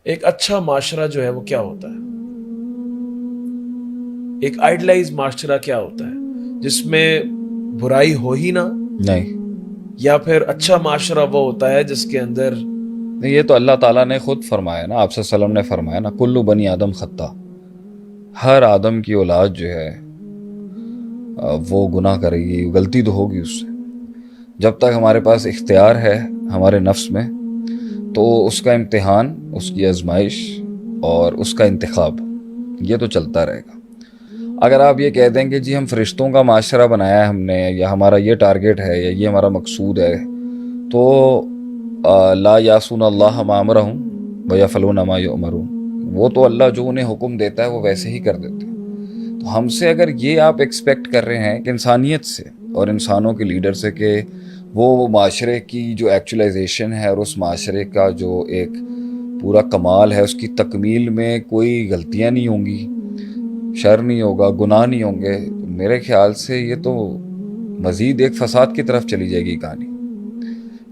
ایک اچھا معاشرہ جو ہے وہ کیا ہوتا ہے؟ ایک آئیڈلائز معاشرہ کیا ہوتا ہے جس میں برائی ہو ہی نہ؟ نہیں، یا پھر اچھا معاشرہ وہ ہوتا ہے جس کے اندر نہیں، یہ تو اللہ تعالیٰ نے خود فرمایا نا، آپ صلی اللہ علیہ وسلم نے فرمایا نا، کلو بنی آدم خطا، ہر آدم کی اولاد جو ہے وہ گناہ کرے گی، غلطی تو ہوگی اس سے. جب تک ہمارے پاس اختیار ہے ہمارے نفس میں تو اس کا امتحان، اس کی آزمائش اور اس کا انتخاب یہ تو چلتا رہے گا. اگر آپ یہ کہہ دیں کہ جی ہم فرشتوں کا معاشرہ بنایا ہے ہم نے، یا ہمارا یہ ٹارگٹ ہے یا یہ ہمارا مقصود ہے، تو لا یاسون اللہ ما امرہم ویفعلون ما یؤمرون، وہ تو اللہ جو انہیں حکم دیتا ہے وہ ویسے ہی کر دیتے ہیں. تو ہم سے اگر یہ آپ ایکسپیکٹ کر رہے ہیں کہ انسانیت سے اور انسانوں کے لیڈر سے کہ وہ معاشرے کی جو ایکچولائزیشن ہے اور اس معاشرے کا جو ایک پورا کمال ہے اس کی تکمیل میں کوئی غلطیاں نہیں ہوں گی، شر نہیں ہوگا، گناہ نہیں ہوں گے، میرے خیال سے یہ تو مزید ایک فساد کی طرف چلی جائے گی کہانی.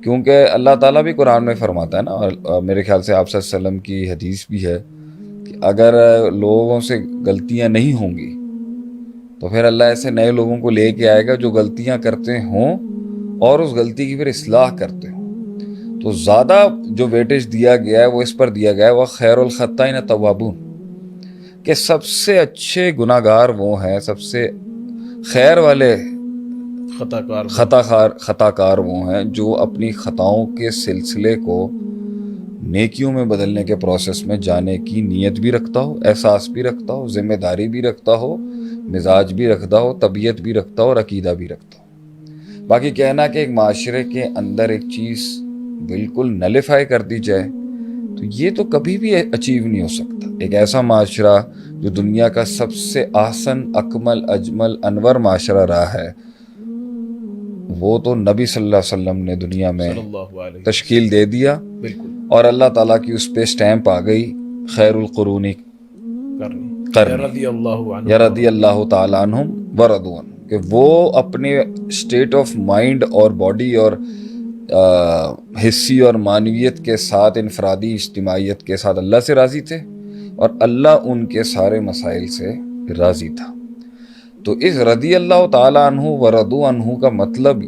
کیونکہ اللہ تعالیٰ بھی قرآن میں فرماتا ہے نا، اور میرے خیال سے آپ صلی اللہ علیہ وسلم کی حدیث بھی ہے کہ اگر لوگوں سے غلطیاں نہیں ہوں گی تو پھر اللہ ایسے نئے لوگوں کو لے کے آئے گا جو غلطیاں کرتے ہوں اور اس غلطی کی پھر اصلاح کرتے ہوں. تو زیادہ جو ویٹیج دیا گیا ہے وہ اس پر دیا گیا ہے وہ خیر الخطائین التوابون، کہ سب سے اچھے گناہ گار وہ ہیں، سب سے خیر والے خطا کار وہ ہیں جو اپنی خطاؤں کے سلسلے کو نیکیوں میں بدلنے کے پروسیس میں جانے کی نیت بھی رکھتا ہو، احساس بھی رکھتا ہو، ذمہ داری بھی رکھتا ہو، مزاج بھی رکھتا ہو، طبیعت بھی رکھتا ہو اور عقیدہ بھی رکھتا ہو. باقی کہنا کہ ایک معاشرے کے اندر ایک چیز بالکل نلیفائی کر دی جائے تو یہ تو کبھی بھی اچیو نہیں ہو سکتا. ایک ایسا معاشرہ جو دنیا کا سب سے احسن، اکمل، اجمل، انور معاشرہ رہا ہے، وہ تو نبی صلی اللہ علیہ وسلم نے دنیا میں تشکیل دے دیا، اور اللہ تعالیٰ کی اس پہ سٹیمپ آ گئی خیر القرون قرنی یا رضی اللہ تعالیٰ عنہم ورضوا عنہ، کہ وہ اپنے اسٹیٹ آف مائنڈ اور باڈی اور حصی اور معنویت کے ساتھ، انفرادی اجتماعیت کے ساتھ اللہ سے راضی تھے اور اللہ ان کے سارے مسائل سے راضی تھا. تو اس رضی اللہ تعالیٰ عنہ ورضوا عنہ کا مطلب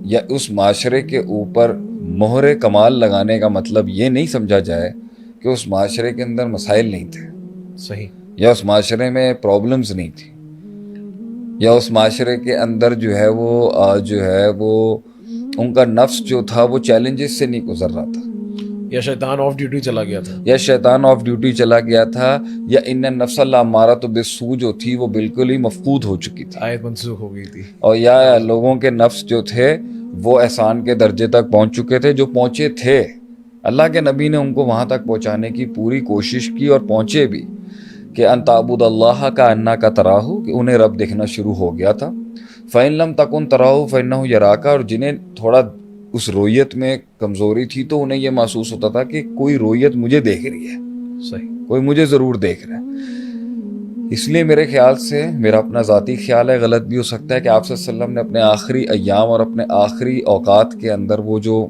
یا اس معاشرے کے اوپر مہر کمال لگانے کا مطلب یہ نہیں سمجھا جائے کہ اس معاشرے کے اندر مسائل نہیں تھے، صحیح، یا اس معاشرے میں پرابلمز نہیں تھی، یا اس معاشرے کے اندر جو ہے وہ ان کا نفس جو تھا وہ چیلنجز سے نہیں گزر رہا تھا، یا شیطان آف ڈیوٹی چلا گیا تھا، یا ان النفس لامارۃ بالسوء جو تھی وہ بالکل ہی مفقود ہو چکی تھی، آیت منسوخ ہو گئی تھی، اور یا لوگوں کے نفس جو تھے وہ احسان کے درجے تک پہنچ چکے تھے، جو پہنچے تھے. اللہ کے نبی نے ان کو وہاں تک پہنچانے کی پوری کوشش کی اور پہنچے بھی، کہ ان تعبد اللہ کا انا کا تراہ، کہ انہیں رب دیکھنا شروع ہو گیا تھا. فَإِن لَمْ تَكُنْ تَرَاهُ فَإِنَّهُ يَرَاكَ، اور جنہیں تھوڑا اس رویت میں کمزوری تھی تو انہیں یہ محسوس ہوتا تھا کہ کوئی رویت مجھے دیکھ رہی ہے، صحیح، کوئی مجھے ضرور دیکھ رہا ہے. اس لیے میرے خیال سے، میرا اپنا ذاتی خیال ہے، غلط بھی ہو سکتا ہے، کہ آپ صلی اللہ علیہ وسلم نے اپنے آخری ایام اور اپنے آخری اوقات کے اندر وہ جو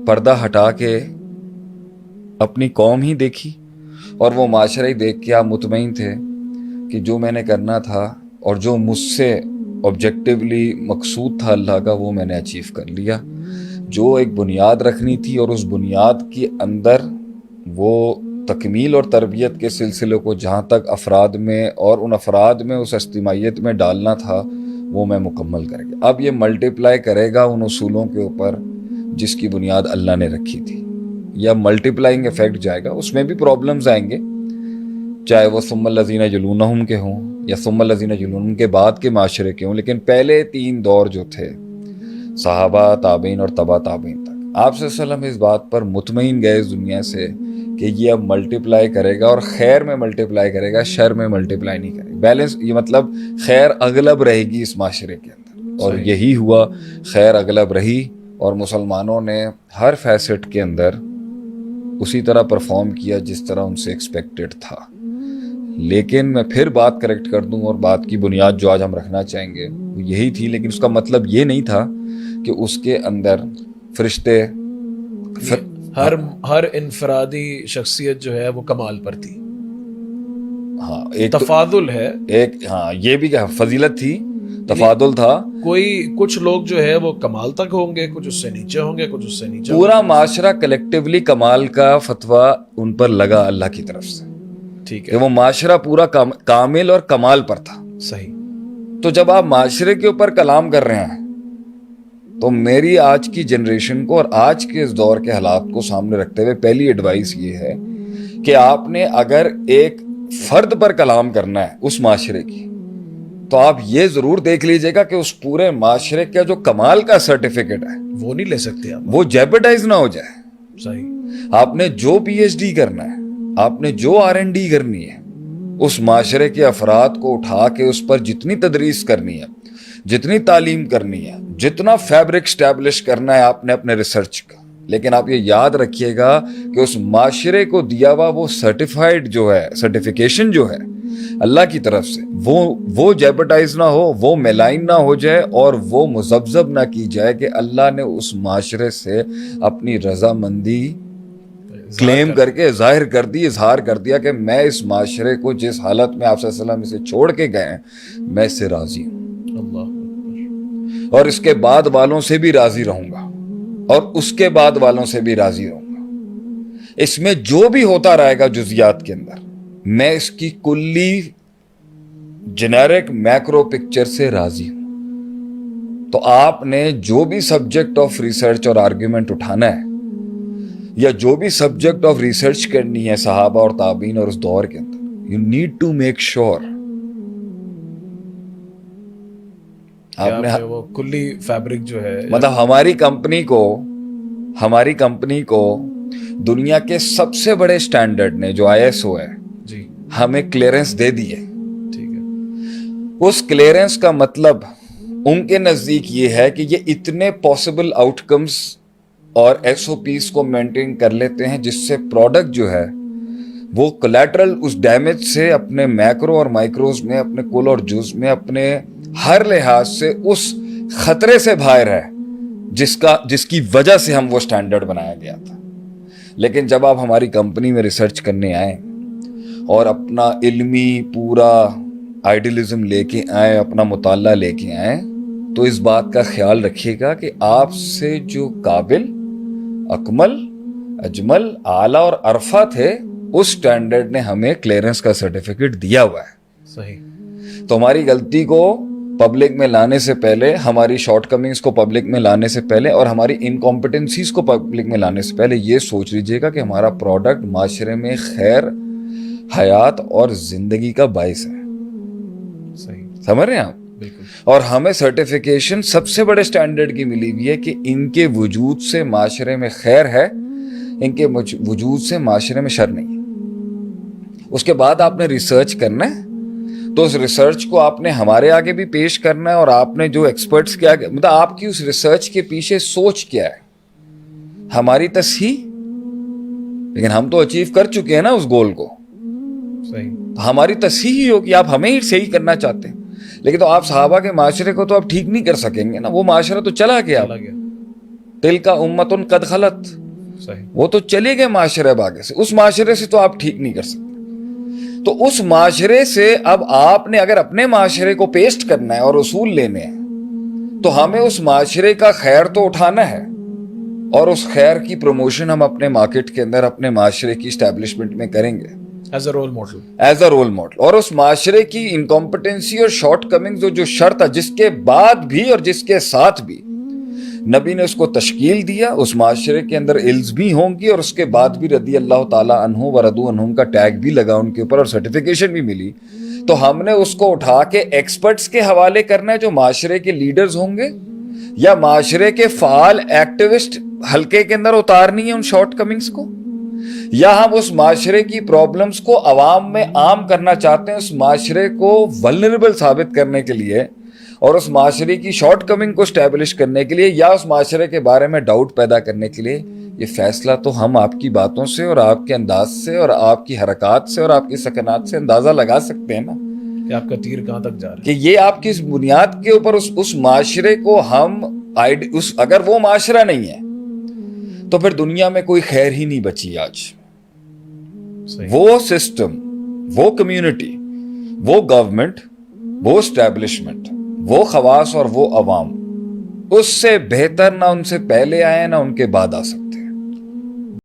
پردہ ہٹا کے اپنی قوم ہی دیکھی اور وہ معاشرہ ہی دیکھ کے آپ مطمئن تھے کہ جو میں نے کرنا تھا اور جو مجھ سے آبجیکٹیولی مقصود تھا اللہ کا وہ میں نے اچیو کر لیا. جو ایک بنیاد رکھنی تھی اور اس بنیاد کے اندر وہ تکمیل اور تربیت کے سلسلے کو جہاں تک افراد میں اور ان افراد میں اس اجتماعیت میں ڈالنا تھا وہ میں مکمل کر گیا. اب یہ ملٹیپلائی کرے گا ان اصولوں کے اوپر جس کی بنیاد اللہ نے رکھی تھی، یا ملٹیپلائنگ افیکٹ جائے گا، اس میں بھی پرابلمز آئیں گے، چاہے وہ ثم الذین یلونہم کے ہوں یا ثم الذین یلونہم کے بعد کے معاشرے کے ہوں. لیکن پہلے 3 دور جو تھے، صحابہ، تابعین اور تبع تابعین تک، آپ صلی اللہ علیہ وسلم اس بات پر مطمئن گئے اس دنیا سے کہ یہ اب ملٹیپلائی کرے گا، اور خیر میں ملٹیپلائی کرے گا، شر میں ملٹیپلائی نہیں کرے گا. بیلنس، یہ مطلب خیر اغلب رہے گی اس معاشرے کے اندر، اور یہی ہوا، خیر اغلب رہی، اور مسلمانوں نے ہر فیسٹ کے اندر اسی طرح پرفارم کیا جس طرح ان سے ایکسپیکٹڈ تھا. لیکن میں پھر بات کریکٹ کر دوں، اور بات کی بنیاد جو آج ہم رکھنا چاہیں گے وہ یہی تھی، لیکن اس کا مطلب یہ نہیں تھا کہ اس کے اندر فرشتے ہر انفرادی شخصیت جو ہے وہ کمال پر تھی. ہاں ایک تفاضل ہے. ایک ہاں یہ بھی کیا فضیلت تھی, تفاضل تھا. کچھ لوگ جو ہے وہ کمال تک ہوں گے, کچھ اس سے نیچے ہوں گے, کچھ اس سے نیچے. پورا معاشرہ کلیکٹیولی کمال کا فتویٰ ان پر لگا اللہ کی طرف سے. ٹھیک کہ ہے, وہ معاشرہ پورا کامل اور کمال پر تھا. صحیح. تو جب آپ معاشرے کے اوپر کلام کر رہے ہیں تو میری آج کی جنریشن کو اور آج کے اس دور کے حالات کو سامنے رکھتے ہوئے پہلی ایڈوائس یہ ہے کہ آپ نے اگر ایک فرد پر کلام کرنا ہے اس معاشرے کی, تو آپ یہ ضرور دیکھ لیجئے گا کہ اس پورے معاشرے کا جو کمال کا سرٹیفکیٹ ہے وہ نہیں لے سکتے آپ. وہ جیپرڈائز نہ ہو جائے. صحیح. آپ نے جو پی ایچ ڈی کرنا ہے, آپ نے جو R&D کرنی ہے, اس معاشرے کے افراد کو اٹھا کے اس پر جتنی تدریس کرنی ہے, جتنی تعلیم کرنی ہے, جتنا فیبرک اسٹیبلش کرنا ہے آپ نے اپنے ریسرچ کا, لیکن آپ یہ یاد رکھیے گا کہ اس معاشرے کو دیا ہوا وہ سرٹیفائیڈ جو ہے, سرٹیفیکیشن جو ہے اللہ کی طرف سے, وہ جیپرڈائز نہ ہو, وہ میلائن نہ ہو جائے, اور وہ مذبذب نہ کی جائے کہ اللہ نے اس معاشرے سے اپنی رضامندی کلیم کر کے ظاہر کر دی, اظہار کر دیا کہ میں اس معاشرے کو جس حالت میں آپ صلی اللہ علیہ وسلم اسے چھوڑ کے گئے ہیں میں اس سے راضی ہوں, اللہ, اور اس کے بعد والوں سے بھی راضی رہوں گا, اور اس کے بعد والوں سے بھی راضی رہوں گا. اس میں جو بھی ہوتا رہے گا جزیات کے اندر, میں اس کی کلی جنیرک میکرو پکچر سے راضی ہوں. تو آپ نے جو بھی سبجیکٹ آف ریسرچ اور آرگیومنٹ اٹھانا ہے, یا جو بھی سبجیکٹ آف ریسرچ کرنی ہے صحابہ اور تابعین اور اس دور کے اندر, you need to make sure آپ نے وہ کلی فیبرک جو ہے, مطلب ہماری کمپنی کو دنیا کے سب سے بڑے سٹینڈرڈ نے جو ISO ہے جی ہمیں کلیئرنس دے دی ہے. ٹھیک ہے. اس کلیئرنس کا مطلب ان کے نزدیک یہ ہے کہ یہ اتنے پاسبل آؤٹ کمز اور SOPs کو مینٹین کر لیتے ہیں جس سے پروڈکٹ جو ہے وہ کولیٹرل اس ڈیمیج سے اپنے میکرو اور مائکروز میں, اپنے کل اور جز میں, اپنے ہر لحاظ سے اس خطرے سے باہر ہے جس کی وجہ سے ہم وہ سٹینڈرڈ بنایا گیا تھا. لیکن جب آپ ہماری کمپنی میں ریسرچ کرنے آئیں اور اپنا علمی پورا آئیڈیلزم لے کے آئیں, اپنا مطالعہ لے کے آئیں, تو اس بات کا خیال رکھیے گا کہ آپ سے جو قابل, اکمل, اجمل, اعلیٰ اور ارفع تھے, اس سٹینڈرڈ نے ہمیں کلیئرنس کا سرٹیفکیٹ دیا ہوا ہے. صحیح. تو ہماری غلطی کو پبلک میں لانے سے پہلے, ہماری شارٹ کمنگز کو پبلک میں لانے سے پہلے, اور ہماری انکمپٹنسیز کو پبلک میں لانے سے پہلے یہ سوچ لیجئے گا کہ ہمارا پروڈکٹ معاشرے میں خیر, حیات اور زندگی کا باعث ہے. صحیح. سمجھ رہے ہیں آپ؟ بالکل. اور ہمیں سرٹیفیکیشن سب سے بڑے سٹینڈرڈ کی ملی ہوئی ہے کہ ان کے وجود سے معاشرے میں خیر ہے, ان کے وجود سے معاشرے میں شر نہیں ہے. اس کے بعد آپ نے ریسرچ کرنا ہے, تو اس ریسرچ کو آپ نے ہمارے آگے بھی پیش کرنا ہے, اور آپ نے جو ایکسپرٹس کیا, مطلب آپ کی اس ریسرچ کے پیچھے سوچ کیا ہے, ہماری تصحیح. لیکن ہم تو اچیو کر چکے ہیں نا اس گول کو. صحیح. ہماری تصحیح ہی ہوگی, آپ ہمیں ہی صحیح کرنا چاہتے ہیں, لیکن تو آپ صحابہ کے معاشرے کو تو آپ ٹھیک نہیں کر سکیں گے نا, وہ معاشرہ تو چلا گیا. تلک امۃ قد خلت, وہ تو چلے گئے معاشرے باغے سے, اس معاشرے سے تو آپ ٹھیک نہیں کر سکتے. تو اس معاشرے سے اب آپ نے اگر اپنے معاشرے کو پیسٹ کرنا ہے اور اصول لینے ہیں, تو ہمیں اس معاشرے کا خیر تو اٹھانا ہے, اور اس خیر کی پروموشن ہم اپنے مارکیٹ کے اندر اپنے معاشرے کی اسٹیبلشمنٹ میں کریں گے ایز اے رول ماڈل. اور اس معاشرے کی انکمپٹنسی اور شارٹ کمنگز جو شرط ہے, جس کے بعد بھی اور جس کے ساتھ بھی نبی نے اس کو تشکیل دیا, اس معاشرے کے اندر علز بھی ہوں گی, اور اس کے بعد بھی رضی اللہ تعالیٰ عنہ و رضوا عنہم کا ٹیگ بھی لگا ان کے اوپر, اور سرٹیفیکیشن بھی ملی. تو ہم نے اس کو اٹھا کے ایکسپرٹس کے حوالے کرنا ہے جو معاشرے کے لیڈرز ہوں گے, یا معاشرے کے فعال ایکٹیوسٹ حلقے کے اندر اتارنی ہے ان شارٹ کمنگز کو, یا ہم اس معاشرے کی پرابلمز کو عوام میں عام کرنا چاہتے ہیں, اس معاشرے کو ولنریبل ثابت کرنے کے لیے اور اس معاشرے کی شارٹ کمنگ کو اسٹیبلش کرنے کے لیے, یا اس معاشرے کے بارے میں ڈاؤٹ پیدا کرنے کے لیے. یہ فیصلہ تو ہم آپ کی باتوں سے اور آپ کے انداز سے اور آپ کی حرکات سے اور آپ کی سکنات سے اندازہ لگا سکتے ہیں نا کہ آپ کا تیر کہاں تک جا رہا ہے, کہ یہ آپ کس بنیاد کے اوپر اس معاشرے کو ہم اگر وہ معاشرہ نہیں ہے تو پھر دنیا میں کوئی خیر ہی نہیں بچی آج. صحیح. وہ سسٹم، وہ کمیونٹی، وہ گورنمنٹ، وہ اسٹیبلشمنٹ، وہ خواص اور وہ عوام اس سے بہتر نہ ان سے پہلے آئے نہ ان کے بعد آ سکتے.